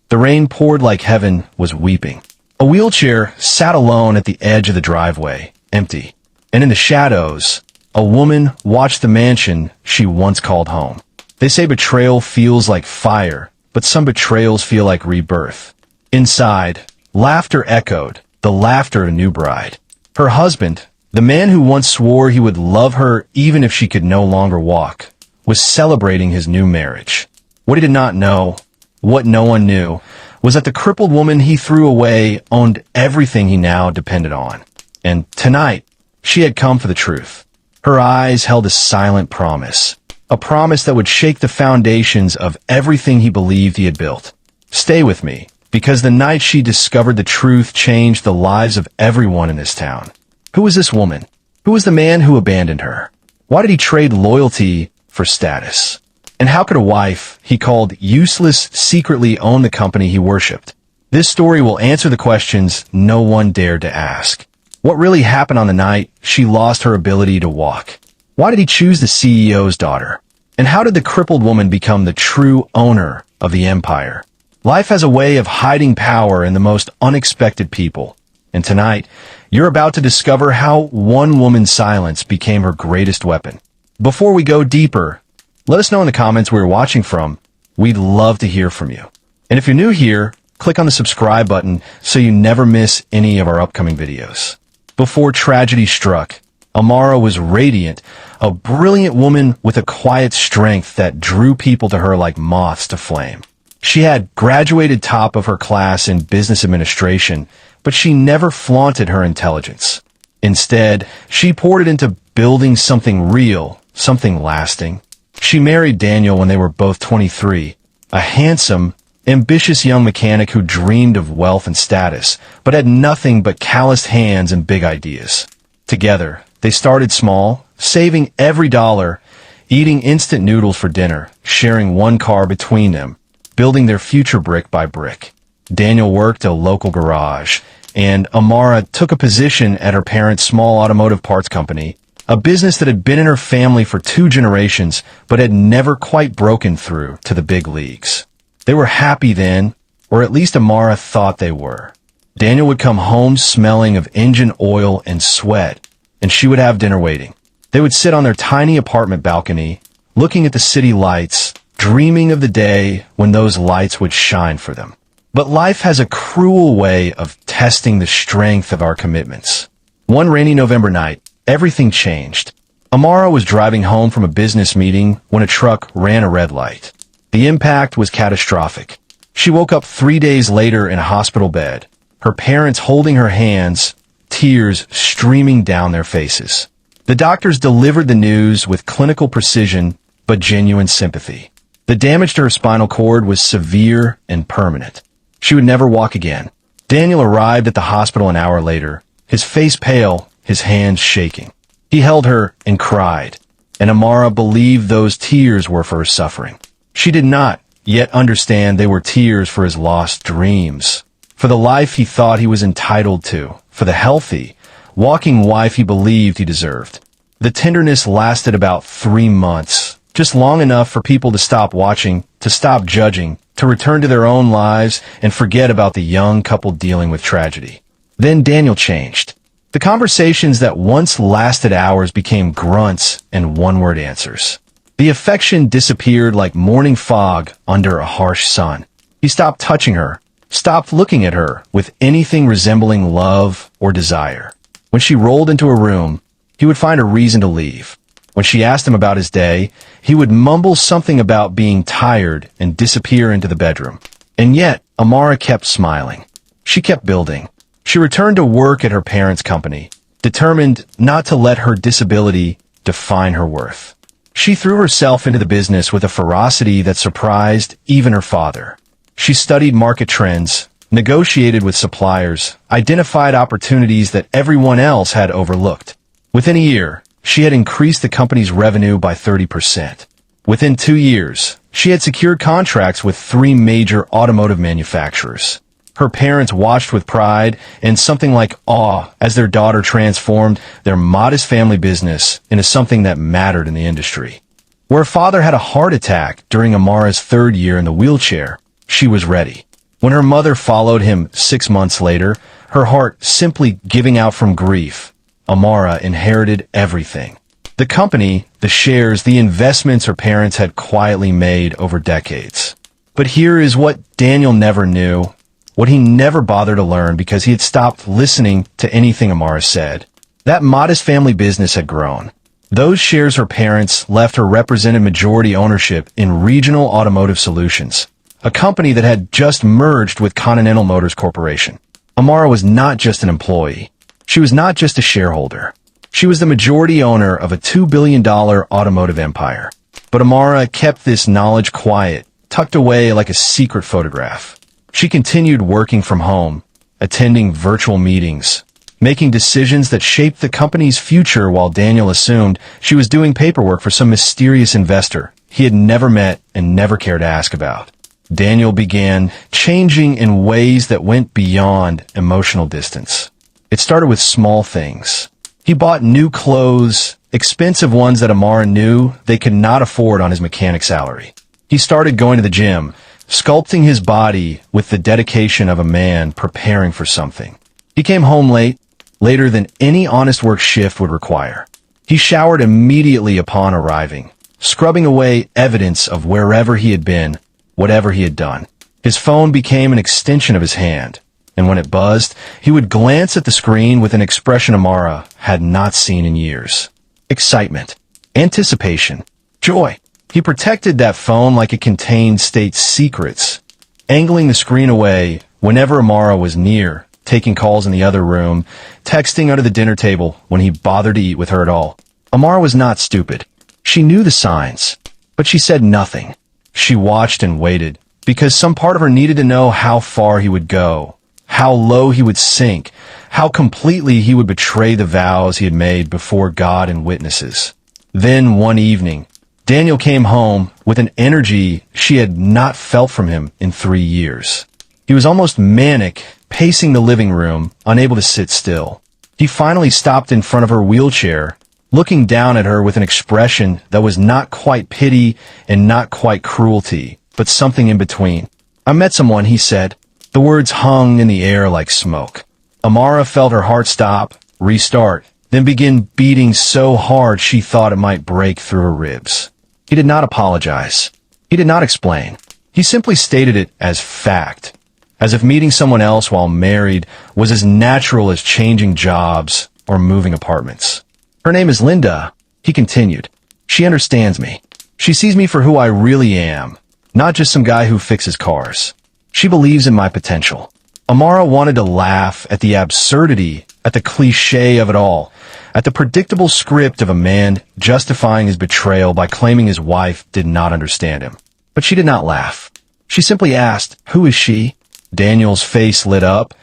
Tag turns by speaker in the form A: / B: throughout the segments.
A: The rain poured like heaven was weeping. A wheelchair sat alone at the edge of the driveway, empty. And in the shadows, a woman watched the mansion she once called home. They say betrayal feels like fire, but some betrayals feel like rebirth. Inside, laughter echoed, the laughter of a new bride. Her husband, the man who once swore he would love her even if she could no longer walk, was celebrating his new marriage. What he did not know, what no one knew, was that the crippled woman he threw away owned everything he now depended on. And tonight, she had come for the truth. Her eyes held a silent promise, a promise that would shake the foundations of everything he believed he had built. Stay with me, because the night she discovered the truth changed the lives of everyone in this town. Who was this woman? Who was the man who abandoned her? Why did he trade loyalty for status? And how could a wife he called useless secretly own the company he worshipped? This story will answer the questions no one dared to ask. What really happened on the night she lost her ability to walk? Why did he choose the CEO's daughter? And how did the crippled woman become the true owner of the empire? Life has a way of hiding power in the most unexpected people. And tonight, you're about to discover how one woman's silence became her greatest weapon. Before we go deeper, let us know in the comments where you're watching from. We'd love to hear from you. And if you're new here, click on the subscribe button so you never miss any of our upcoming videos. Before tragedy struck, Amara was radiant, a brilliant woman with a quiet strength that drew people to her like moths to flame. She had graduated top of her class in business administration, but she never flaunted her intelligence. Instead, she poured it into building something real, something lasting. She married Daniel when they were both 23, a handsome, ambitious young mechanic who dreamed of wealth and status, but had nothing but calloused hands and big ideas. Together, they started small, saving every dollar, eating instant noodles for dinner, sharing one car between them, building their future brick by brick. Daniel worked a local garage, and Amara took a position at her parents' small automotive parts company, a business that had been in her family for 2 generations, but had never quite broken through to the big leagues. They were happy then, or at least Amara thought they were. Daniel would come home smelling of engine oil and sweat, and she would have dinner waiting. They would sit on their tiny apartment balcony, looking at the city lights, dreaming of the day when those lights would shine for them. But life has a cruel way of testing the strength of our commitments. One rainy November night, everything changed. Amara was driving home from a business meeting when a truck ran a red light. The impact was catastrophic. She woke up 3 days later in a hospital bed, her parents holding her hands, tears streaming down their faces. The doctors delivered the news with clinical precision but genuine sympathy. The damage to her spinal cord was severe and permanent. She would never walk again. Daniel arrived at the hospital an hour later, his face pale, his hands shaking. He held her and cried, and Amara believed those tears were for her suffering. She did not yet understand they were tears for his lost dreams, for the life he thought he was entitled to, for the healthy, walking wife he believed he deserved. The tenderness lasted about 3 months, just long enough for people to stop watching, to stop judging, to return to their own lives and forget about the young couple dealing with tragedy. Then Daniel changed. The conversations that once lasted hours became grunts and one-word answers. The affection disappeared like morning fog under a harsh sun. He stopped touching her, stopped looking at her with anything resembling love or desire. When she rolled into a room, he would find a reason to leave. When she asked him about his day, he would mumble something about being tired and disappear into the bedroom. And yet, Amara kept smiling. She kept building. She returned to work at her parents' company, determined not to let her disability define her worth. She threw herself into the business with a ferocity that surprised even her father. She studied market trends, negotiated with suppliers, identified opportunities that everyone else had overlooked. Within a year, she had increased the company's revenue by 30%. Within 2 years, she had secured contracts with 3 major automotive manufacturers. Her parents watched with pride and something like awe as their daughter transformed their modest family business into something that mattered in the industry. Where her father had a heart attack during Amara's 3rd year in the wheelchair, she was ready. When her mother followed him 6 months later, her heart simply giving out from grief, Amara inherited everything. The company, the shares, the investments her parents had quietly made over decades. But here is what Daniel never knew, what he never bothered to learn because he had stopped listening to anything Amara said. That modest family business had grown. Those shares her parents left her represented majority ownership in Regional Automotive Solutions, a company that had just merged with Continental Motors Corporation. Amara was not just an employee. She was not just a shareholder. She was the majority owner of a $2 billion automotive empire. But Amara kept this knowledge quiet, tucked away like a secret photograph. She continued working from home, attending virtual meetings, making decisions that shaped the company's future while Daniel assumed she was doing paperwork for some mysterious investor he had never met and never cared to ask about. Daniel began changing in ways that went beyond emotional distance. It started with small things. He bought new clothes, expensive ones that Amara knew they could not afford on his mechanic salary. He started going to the gym, sculpting his body with the dedication of a man preparing for something. He came home late, later than any honest work shift would require. He showered immediately upon arriving, scrubbing away evidence of wherever he had been, whatever he had done. His phone became an extension of his hand, and when it buzzed, he would glance at the screen with an expression Amara had not seen in years. Excitement, anticipation, joy. He protected that phone like it contained state secrets, angling the screen away whenever Amara was near, taking calls in the other room, texting under the dinner table when he bothered to eat with her at all. Amara was not stupid. She knew the signs, but she said nothing. She watched and waited, because some part of her needed to know how far he would go, how low he would sink, how completely he would betray the vows he had made before God and witnesses. Then one evening, Daniel came home with an energy she had not felt from him in 3 years. He was almost manic, pacing the living room, unable to sit still. He finally stopped in front of her wheelchair, looking down at her with an expression that was not quite pity and not quite cruelty, but something in between. "I met someone," he said. The words hung in the air like smoke. Amara felt her heart stop, restart, then begin beating so hard she thought it might break through her ribs. He did not apologize. He did not explain. He simply stated it as fact, as if meeting someone else while married was as natural as changing jobs or moving apartments. "Her name is Linda," he continued. "She understands me. She sees me for who I really am, not just some guy who fixes cars. She believes in my potential." Amara wanted to laugh at the absurdity, at the cliché of it all, at the predictable script of a man justifying his betrayal by claiming his wife did not understand him. But she did not laugh. She simply asked, "Who is she?" Daniel's face lit up,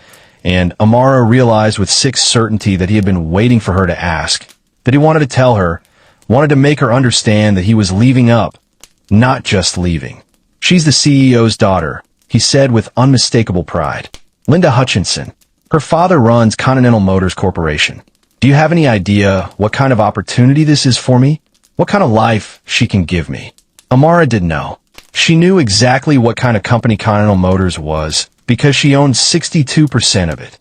A: and Amara realized with sick certainty that he had been waiting for her to ask, that he wanted to tell her, wanted to make her understand that he was leaving up, not just leaving. "She's the CEO's daughter," he said with unmistakable pride. "Linda Hutchinson. Her father runs Continental Motors Corporation. Do you have any idea what kind of opportunity this is for me? What kind of life she can give me?" Amara didn't know. She knew exactly what kind of company Continental Motors was because she owned 62% of it.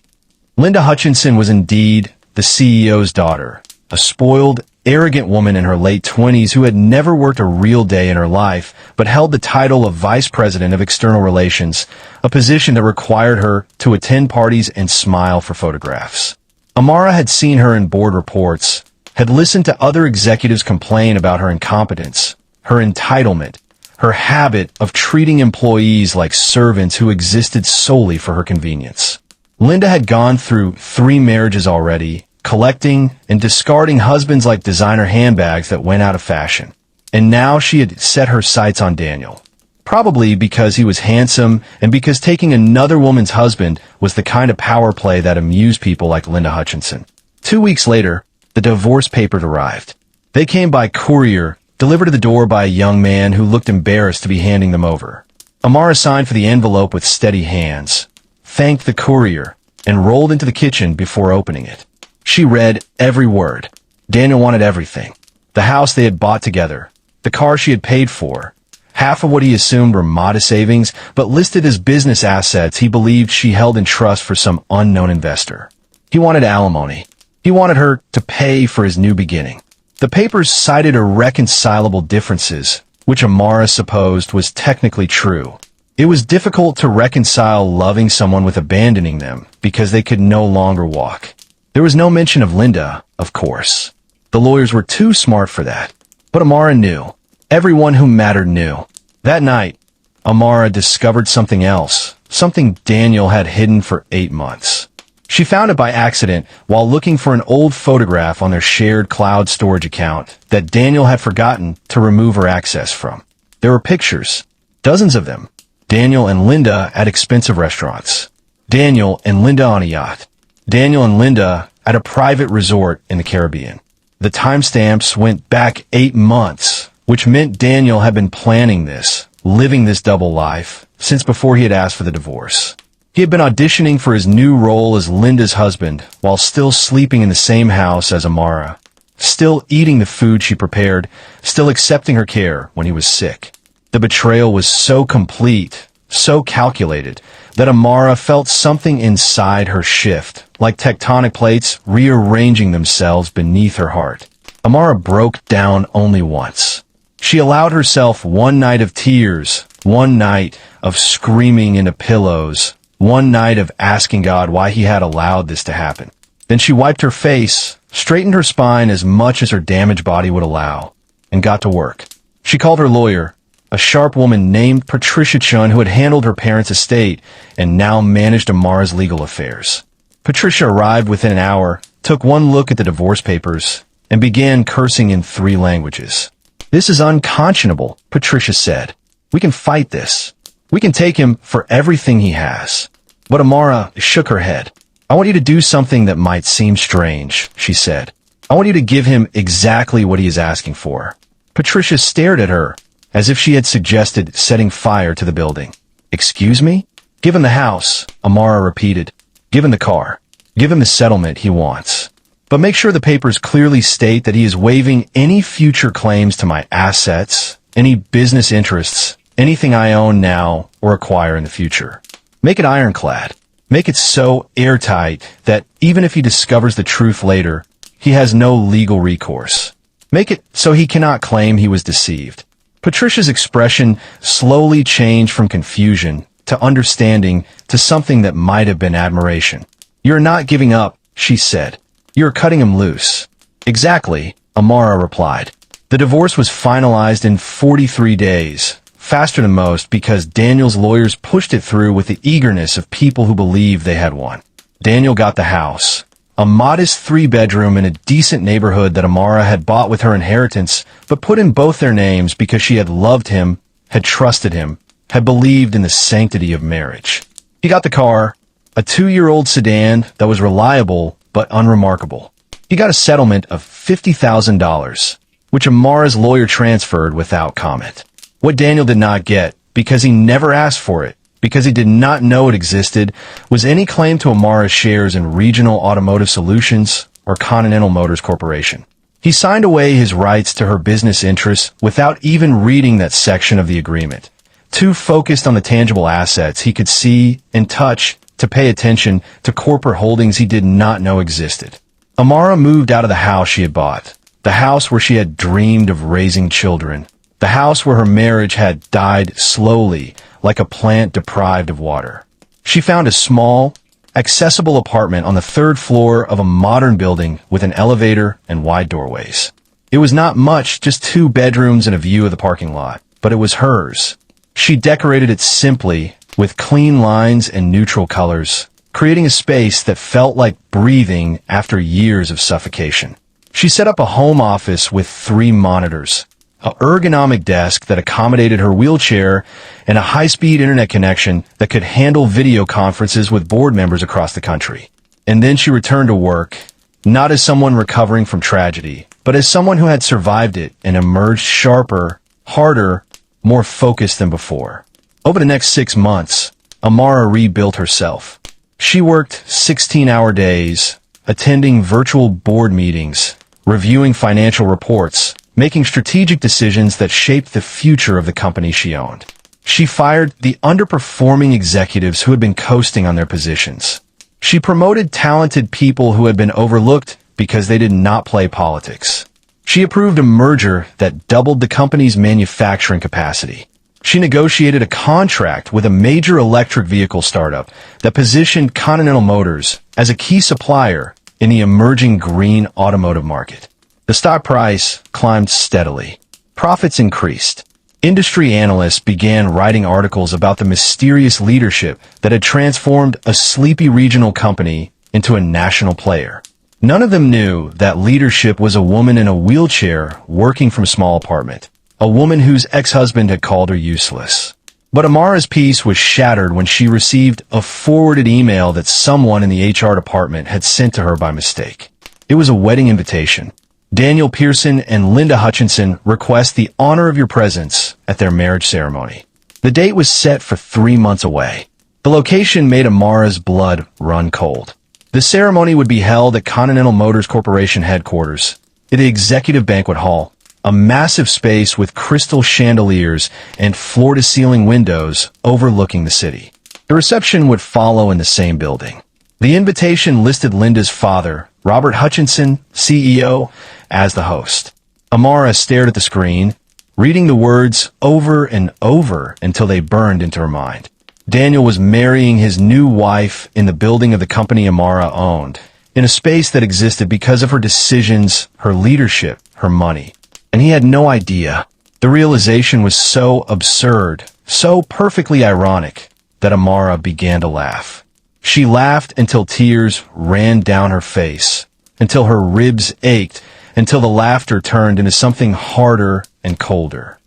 A: Linda Hutchinson was indeed the CEO's daughter, a spoiled, arrogant woman in her late 20s who had never worked a real day in her life, but held the title of Vice President of External Relations, a position that required her to attend parties and smile for photographs. Amara had seen her in board reports, had listened to other executives complain about her incompetence, her entitlement, her habit of treating employees like servants who existed solely for her convenience. Linda had gone through 3 marriages already, collecting and discarding husbands like designer handbags that went out of fashion. And now she had set her sights on Daniel. Probably because he was handsome and because taking another woman's husband was the kind of power play that amused people like Linda Hutchinson. 2 weeks later, the divorce papers arrived. They came by courier, delivered to the door by a young man who looked embarrassed to be handing them over. Amara signed for the envelope with steady hands, thanked the courier, and rolled into the kitchen before opening it. She read every word. Daniel wanted everything. The house they had bought together, the car she had paid for, Half of what he assumed were modest savings, but listed as business assets he believed she held in trust for some unknown investor. He wanted alimony. He wanted her to pay for his new beginning. The papers cited irreconcilable differences, which Amara supposed was technically true. It was difficult to reconcile loving someone with abandoning them because they could no longer walk. There was no mention of Linda, of course. The lawyers were too smart for that. But Amara knew. Everyone who mattered knew. That night, Amara discovered something else, something Daniel had hidden for 8 months. She found it by accident while looking for an old photograph on their shared cloud storage account that Daniel had forgotten to remove her access from. There were pictures, dozens of them. Daniel and Linda at expensive restaurants. Daniel and Linda on a yacht. Daniel and Linda at a private resort in the Caribbean. The timestamps went back 8 months, which meant Daniel had been planning this, living this double life, since before he had asked for the divorce. He had been auditioning for his new role as Linda's husband while still sleeping in the same house as Amara, still eating the food she prepared, still accepting her care when he was sick. The betrayal was so complete, so calculated, that Amara felt something inside her shift, like tectonic plates rearranging themselves beneath her heart. Amara broke down only once. She allowed herself one night of tears, one night of screaming into pillows, one night of asking God why he had allowed this to happen. Then she wiped her face, straightened her spine as much as her damaged body would allow, and got to work. She called her lawyer, a sharp woman named Patricia Chun who had handled her parents' estate and now managed Amara's legal affairs. Patricia arrived within an hour, took one look at the divorce papers, and began cursing in 3 languages. "This is unconscionable," Patricia said. "We can fight this. We can take him for everything he has." But Amara shook her head. "I want you to do something that might seem strange," she said. "I want you to give him exactly what he is asking for." Patricia stared at her, as if she had suggested setting fire to the building. "Excuse me?" "Give him the house," Amara repeated. "Give him the car. Give him the settlement he wants. But make sure the papers clearly state that he is waiving any future claims to my assets, any business interests, anything I own now or acquire in the future. Make it ironclad. Make it so airtight that even if he discovers the truth later, he has no legal recourse. Make it so he cannot claim he was deceived." Patricia's expression slowly changed from confusion to understanding to something that might have been admiration. "You're not giving up," she said. "You're cutting him loose." "Exactly," Amara replied. The divorce was finalized in 43 days, faster than most because Daniel's lawyers pushed it through with the eagerness of people who believed they had won. Daniel got the house, a modest 3-bedroom in a decent neighborhood that Amara had bought with her inheritance, but put in both their names because she had loved him, had trusted him, had believed in the sanctity of marriage. He got the car, a 2-year-old sedan that was reliable but unremarkable. He got a settlement of $50,000, which Amara's lawyer transferred without comment. What Daniel did not get, because he never asked for it, because he did not know it existed, was any claim to Amara's shares in Regional Automotive Solutions or Continental Motors Corporation. He signed away his rights to her business interests without even reading that section of the agreement, too focused on the tangible assets he could see and touch to pay attention to corporate holdings he did not know existed. Amara moved out of the house she had bought, the house where she had dreamed of raising children, the house where her marriage had died slowly, like a plant deprived of water. She found a small, accessible apartment on the 3rd floor of a modern building with an elevator and wide doorways. It was not much, just 2 bedrooms and a view of the parking lot, but it was hers. She decorated it simply, with clean lines and neutral colors, creating a space that felt like breathing after years of suffocation. She set up a home office with 3 monitors, an ergonomic desk that accommodated her wheelchair, and a high-speed internet connection that could handle video conferences with board members across the country. And then she returned to work, not as someone recovering from tragedy, but as someone who had survived it and emerged sharper, harder, more focused than before. Over the next 6 months, Amara rebuilt herself. She worked 16-hour days, attending virtual board meetings, reviewing financial reports, making strategic decisions that shaped the future of the company she owned. She fired the underperforming executives who had been coasting on their positions. She promoted talented people who had been overlooked because they did not play politics. She approved a merger that doubled the company's manufacturing capacity. She negotiated a contract with a major electric vehicle startup that positioned Continental Motors as a key supplier in the emerging green automotive market. The stock price climbed steadily. Profits increased. Industry analysts began writing articles about the mysterious leadership that had transformed a sleepy regional company into a national player. None of them knew that leadership was a woman in a wheelchair working from a small apartment, a woman whose ex-husband had called her useless. But Amara's peace was shattered when she received a forwarded email that someone in the HR department had sent to her by mistake. It was a wedding invitation. Daniel Pearson and Linda Hutchinson request the honor of your presence at their marriage ceremony. The date was set for 3 months away. The location made Amara's blood run cold. The ceremony would be held at Continental Motors Corporation headquarters, in the Executive Banquet Hall, a massive space with crystal chandeliers and floor-to-ceiling windows overlooking the city. The reception would follow in the same building. The invitation listed Linda's father, Robert Hutchinson, CEO, as the host. Amara stared at the screen, reading the words over and over until they burned into her mind. Daniel was marrying his new wife in the building of the company Amara owned, in a space that existed because of her decisions, her leadership, her money. And he had no idea. The realization was so absurd, so perfectly ironic, that Amara began to laugh. She laughed until tears ran down her face, until her ribs ached, until the laughter turned into something harder and colder.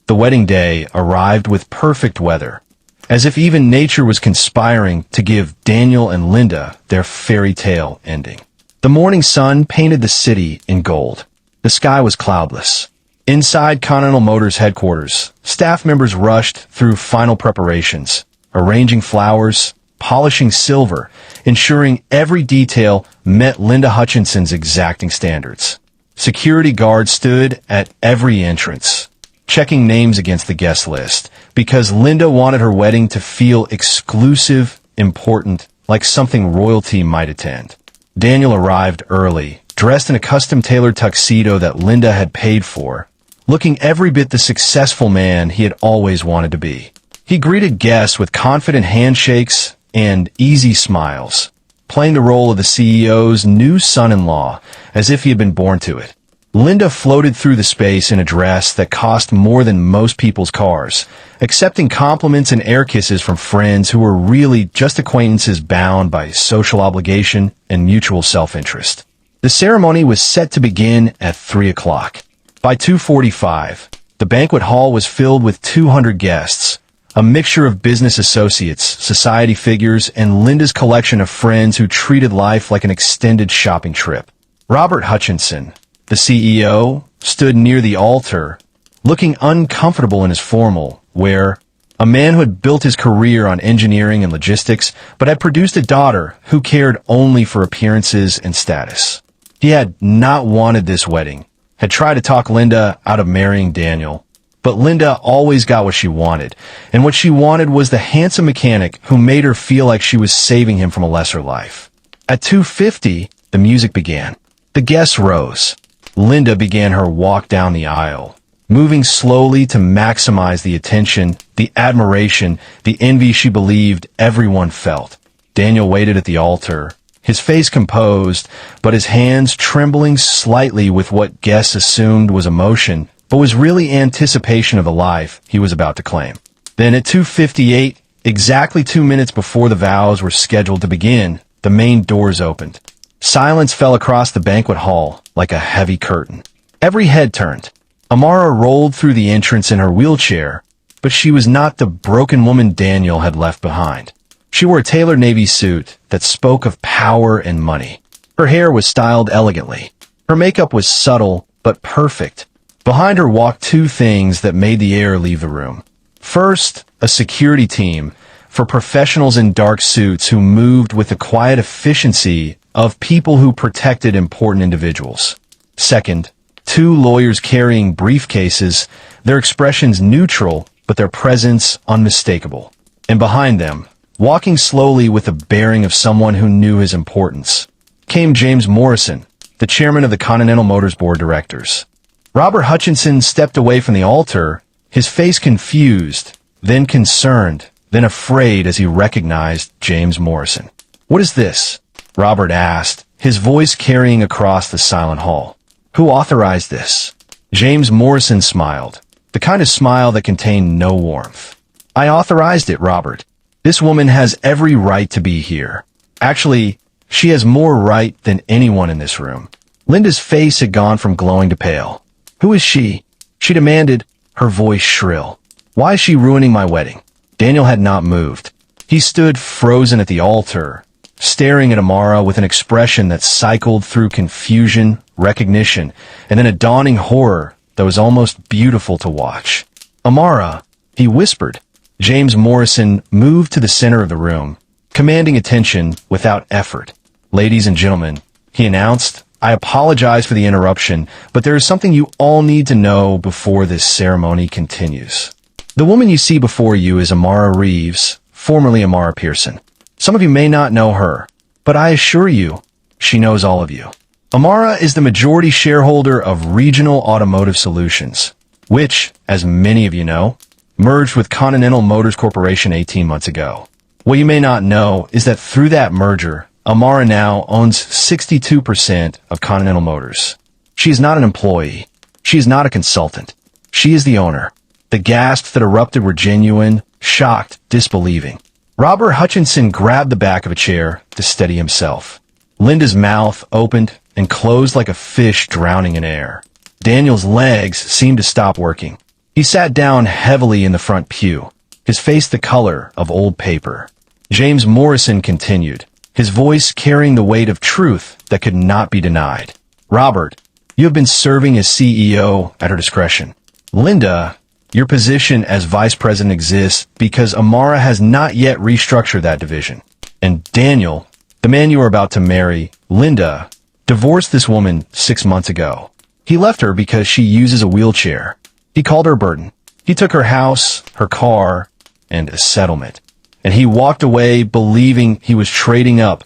A: The wedding day arrived with perfect weather, as if even nature was conspiring to give Daniel and Linda their fairy tale ending. The morning sun painted the city in gold. The sky was cloudless. Inside Continental Motors headquarters, staff members rushed through final preparations, arranging flowers, polishing silver, ensuring every detail met Linda Hutchinson's exacting standards. Security guards stood at every entrance, checking names against the guest list, because Linda wanted her wedding to feel exclusive, important, like something royalty might attend. Daniel arrived early, dressed in a custom-tailored tuxedo that Linda had paid for, looking every bit the successful man he had always wanted to be. He greeted guests with confident handshakes and easy smiles, playing the role of the CEO's new son-in-law as if he had been born to it. Linda floated through the space in a dress that cost more than most people's cars, accepting compliments and air kisses from friends who were really just acquaintances bound by social obligation and mutual self-interest. The ceremony was set to begin at 3 o'clock. By 2:45, the banquet hall was filled with 200 guests, a mixture of business associates, society figures, and Linda's collection of friends who treated life like an extended shopping trip. Robert Hutchinson, the CEO, stood near the altar, looking uncomfortable in his formal wear, a man who had built his career on engineering and logistics, but had produced a daughter who cared only for appearances and status. He had not wanted this wedding, had tried to talk Linda out of marrying Daniel, but Linda always got what she wanted, and what she wanted was the handsome mechanic who made her feel like she was saving him from a lesser life. At 2:50, the music began. The guests rose. Linda began her walk down the aisle, moving slowly to maximize the attention, the admiration, the envy she believed everyone felt. Daniel waited at the altar, his face composed, but his hands trembling slightly with what guests assumed was emotion, but was really anticipation of the life he was about to claim. Then at 2:58, exactly 2 minutes before the vows were scheduled to begin, the main doors opened. Silence fell across the banquet hall like a heavy curtain. Every head turned. Amara rolled through the entrance in her wheelchair, but she was not the broken woman Daniel had left behind. She wore a tailored navy suit that spoke of power and money. Her hair was styled elegantly. Her makeup was subtle but perfect. Behind her walked two things that made the air leave the room. First, a security team for professionals in dark suits who moved with the quiet efficiency of people who protected important individuals. Second, Two lawyers carrying briefcases, their expressions neutral, but their presence unmistakable. And behind them, walking slowly with the bearing of someone who knew his importance, came James Morrison, the chairman of the Continental Motors Board of Directors. Robert Hutchinson stepped away from the altar, his face confused, then concerned, then afraid as he recognized James Morrison. "What is this?" Robert asked, his voice carrying across the silent hall. "Who authorized this?" James Morrison smiled, the kind of smile that contained no warmth. "I authorized it, Robert. This woman has every right to be here. Actually, she has more right than anyone in this room." Linda's face had gone from glowing to pale. "Who is she?" she demanded, her voice shrill. "Why is she ruining my wedding?" Daniel had not moved. He stood frozen at the altar, staring at Amara with an expression that cycled through confusion, recognition, and then a dawning horror that was almost beautiful to watch. "Amara," he whispered. James Morrison moved to the center of the room, commanding attention without effort. "Ladies and gentlemen," he announced, "I apologize for the interruption, but there is something you all need to know before this ceremony continues. The woman you see before you is Amara Reeves, formerly Amara Pearson. Some of you may not know her, but I assure you, she knows all of you. Amara is the majority shareholder of Regional Automotive Solutions, which, as many of you know, merged with Continental Motors Corporation 18 months ago. What you may not know is that through that merger, Amara now owns 62% of Continental Motors. She is not an employee. She is not a consultant. She is the owner." The gasps that erupted were genuine, shocked, disbelieving. Robert Hutchinson grabbed the back of a chair to steady himself. Linda's mouth opened and closed like a fish drowning in air. Daniel's legs seemed to stop working. He sat down heavily in the front pew, his face the color of old paper. James Morrison continued, his voice carrying the weight of truth that could not be denied. "Robert, you have been serving as CEO at her discretion. Linda, your position as vice president exists because Amara has not yet restructured that division. And Daniel, the man you are about to marry, Linda, divorced this woman 6 months ago. He left her because she uses a wheelchair. He called her a burden. He took her house, her car, and a settlement. And he walked away believing he was trading up,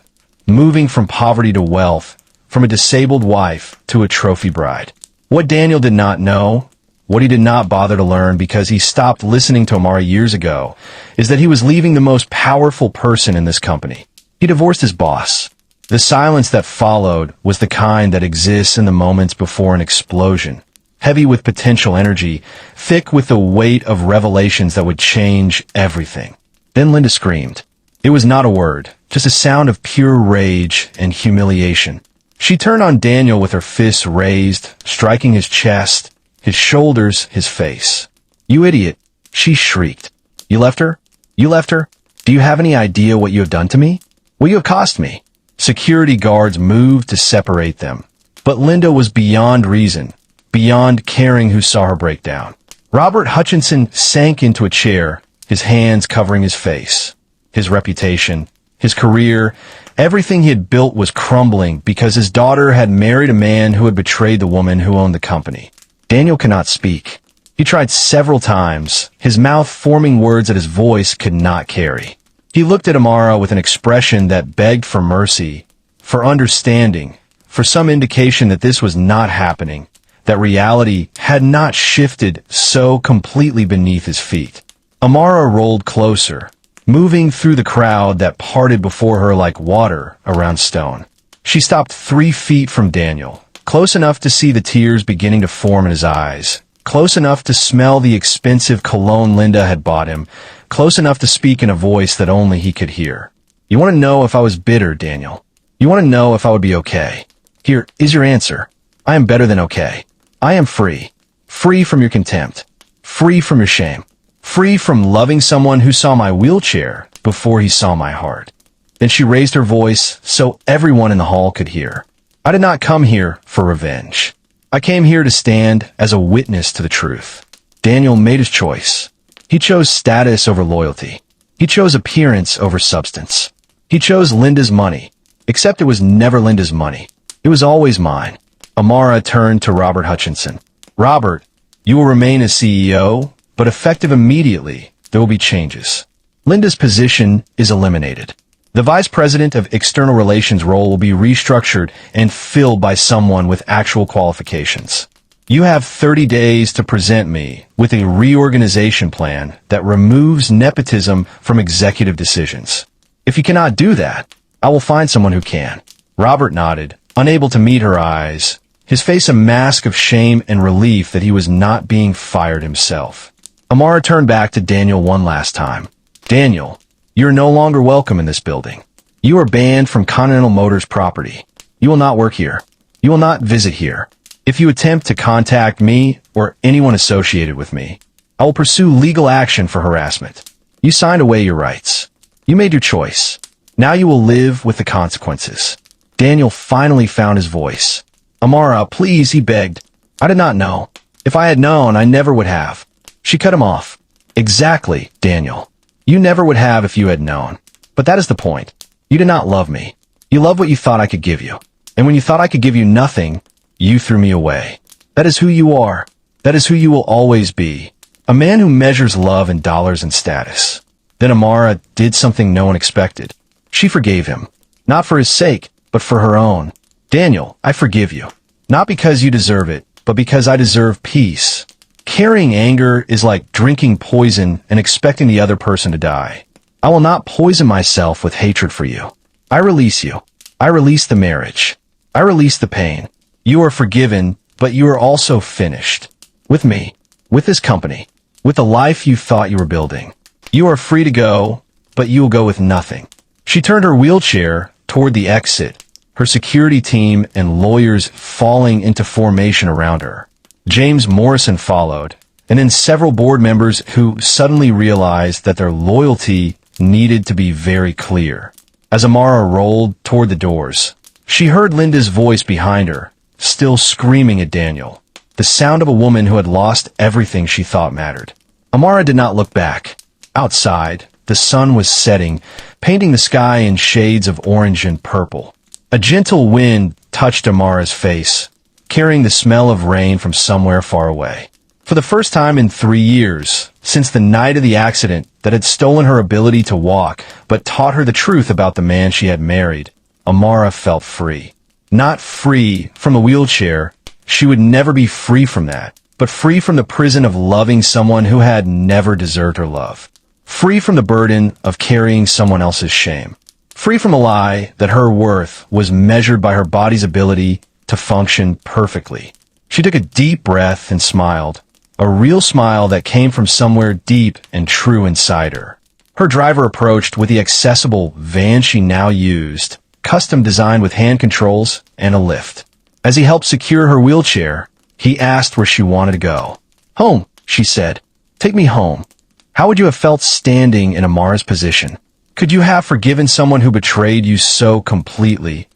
A: moving from poverty to wealth, from a disabled wife to a trophy bride. What Daniel did not know, what he did not bother to learn because he stopped listening to Amara years ago, is that he was leaving the most powerful person in this company. He divorced his boss. The silence that followed was the kind that exists in the moments before an explosion, heavy with potential energy, thick with the weight of revelations that would change everything. Then Linda screamed. It was not a word, just a sound of pure rage and humiliation. She turned on Daniel with her fists raised, striking his chest, his shoulders, his face. "You idiot," she shrieked. "You left her? You left her? Do you have any idea what you have done to me? What you have cost me?" Security guards moved to separate them. But Linda was beyond reason, beyond caring who saw her break down. Robert Hutchinson sank into a chair, his hands covering his face. His reputation, his career, everything he had built was crumbling because his daughter had married a man who had betrayed the woman who owned the company. Daniel could not speak. He tried several times, his mouth forming words that his voice could not carry. He looked at Amara with an expression that begged for mercy, for understanding, for some indication that this was not happening, that reality had not shifted so completely beneath his feet. Amara rolled closer, moving through the crowd that parted before her like water around stone. She stopped 3 feet from Daniel, close enough to see the tears beginning to form in his eyes, close enough to smell the expensive cologne Linda had bought him, close enough to speak in a voice that only he could hear. "You want to know if I was bitter, Daniel? You want to know if I would be okay? Here is your answer. I am better than okay. I am free. Free from your contempt. Free from your shame. Free from loving someone who saw my wheelchair before he saw my heart." Then she raised her voice so everyone in the hall could hear. "I did not come here for revenge. I came here to stand as a witness to the truth." Daniel made his choice. He chose status over loyalty. He chose appearance over substance. He chose Linda's money, except it was never Linda's money. It was always mine. Amara turned to Robert Hutchinson. Robert, you will remain as CEO, but effective immediately, there will be changes. Linda's position is eliminated. The Vice President of External Relations role will be restructured and filled by someone with actual qualifications. You have 30 days to present me with a reorganization plan that removes nepotism from executive decisions. If you cannot do that, I will find someone who can. Robert nodded, unable to meet her eyes, his face a mask of shame and relief that he was not being fired himself. Amara turned back to Daniel one last time. Daniel, you are no longer welcome in this building. You are banned from Continental Motors property. You will not work here. You will not visit here. If you attempt to contact me or anyone associated with me, I will pursue legal action for harassment. You signed away your rights. You made your choice. Now you will live with the consequences. Daniel finally found his voice. Amara, please, he begged. I did not know. If I had known, I never would have. She cut him off. Exactly, Daniel. You never would have if you had known. But that is the point. You did not love me. You loved what you thought I could give you. And when you thought I could give you nothing, you threw me away. That is who you are. That is who you will always be. A man who measures love in dollars and status. Then Amara did something no one expected. She forgave him. Not for his sake, but for her own. Daniel, I forgive you. Not because you deserve it, but because I deserve peace. Carrying anger is like drinking poison and expecting the other person to die. I will not poison myself with hatred for you. I release you. I release the marriage. I release the pain. You are forgiven, but you are also finished. With me. With this company. With the life you thought you were building. You are free to go, but you will go with nothing. She turned her wheelchair toward the exit, her security team and lawyers falling into formation around her. James Morrison followed, and then several board members who suddenly realized that their loyalty needed to be very clear. As Amara rolled toward the doors, she heard Linda's voice behind her, still screaming at Daniel, the sound of a woman who had lost everything she thought mattered. Amara did not look back. Outside, the sun was setting, painting the sky in shades of orange and purple. A gentle wind touched Amara's face, carrying the smell of rain from somewhere far away. For the first time in 3 years, since the night of the accident that had stolen her ability to walk but taught her the truth about the man she had married, Amara felt free. Not free from a wheelchair, she would never be free from that, but free from the prison of loving someone who had never deserved her love. Free from the burden of carrying someone else's shame. Free from a lie that her worth was measured by her body's ability to function perfectly. She took a deep breath and smiled, a real smile that came from somewhere deep and true inside her. Her driver approached with the accessible van she now used, custom designed with hand controls and a lift. As he helped secure her wheelchair, he asked where she wanted to go. Home, she said. Take me home. How would you have felt standing in Amara's position? Could you have forgiven someone who betrayed you so completely?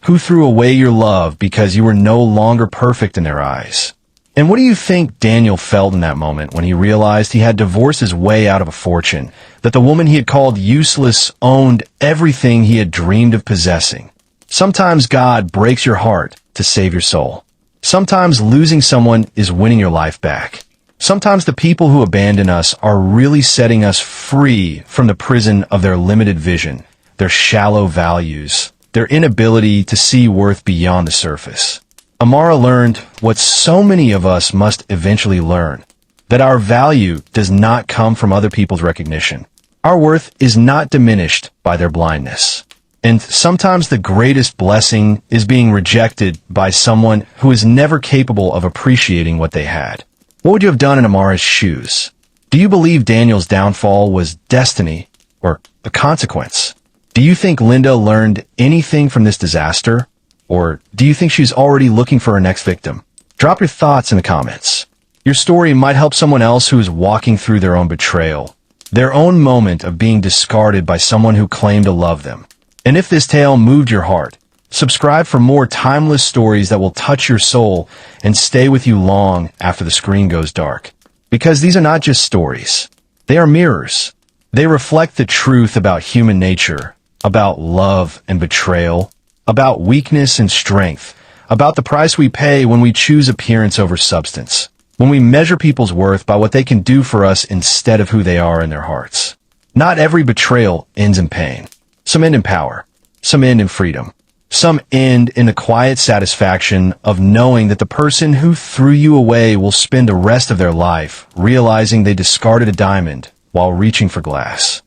A: Who threw away your love because you were no longer perfect in their eyes? And what do you think Daniel felt in that moment when he realized he had divorced his way out of a fortune, that the woman he had called useless owned everything he had dreamed of possessing? Sometimes God breaks your heart to save your soul. Sometimes losing someone is winning your life back. Sometimes the people who abandon us are really setting us free from the prison of their limited vision, their shallow values, their inability to see worth beyond the surface. Amara learned what so many of us must eventually learn, that our value does not come from other people's recognition. Our worth is not diminished by their blindness. And sometimes the greatest blessing is being rejected by someone who is never capable of appreciating what they had. What would you have done in Amara's shoes? Do you believe Daniel's downfall was destiny or a consequence? Do you think Linda learned anything from this disaster? Or do you think she's already looking for her next victim? Drop your thoughts in the comments. Your story might help someone else who is walking through their own betrayal, their own moment of being discarded by someone who claimed to love them. And if this tale moved your heart, subscribe for more timeless stories that will touch your soul and stay with you long after the screen goes dark. Because these are not just stories. They are mirrors. They reflect the truth about human nature, about love and betrayal, about weakness and strength, about the price we pay when we choose appearance over substance, when we measure people's worth by what they can do for us instead of who they are in their hearts. Not every betrayal ends in pain. Some end in power. Some end in freedom. Some end in the quiet satisfaction of knowing that the person who threw you away will spend the rest of their life realizing they discarded a diamond while reaching for glass.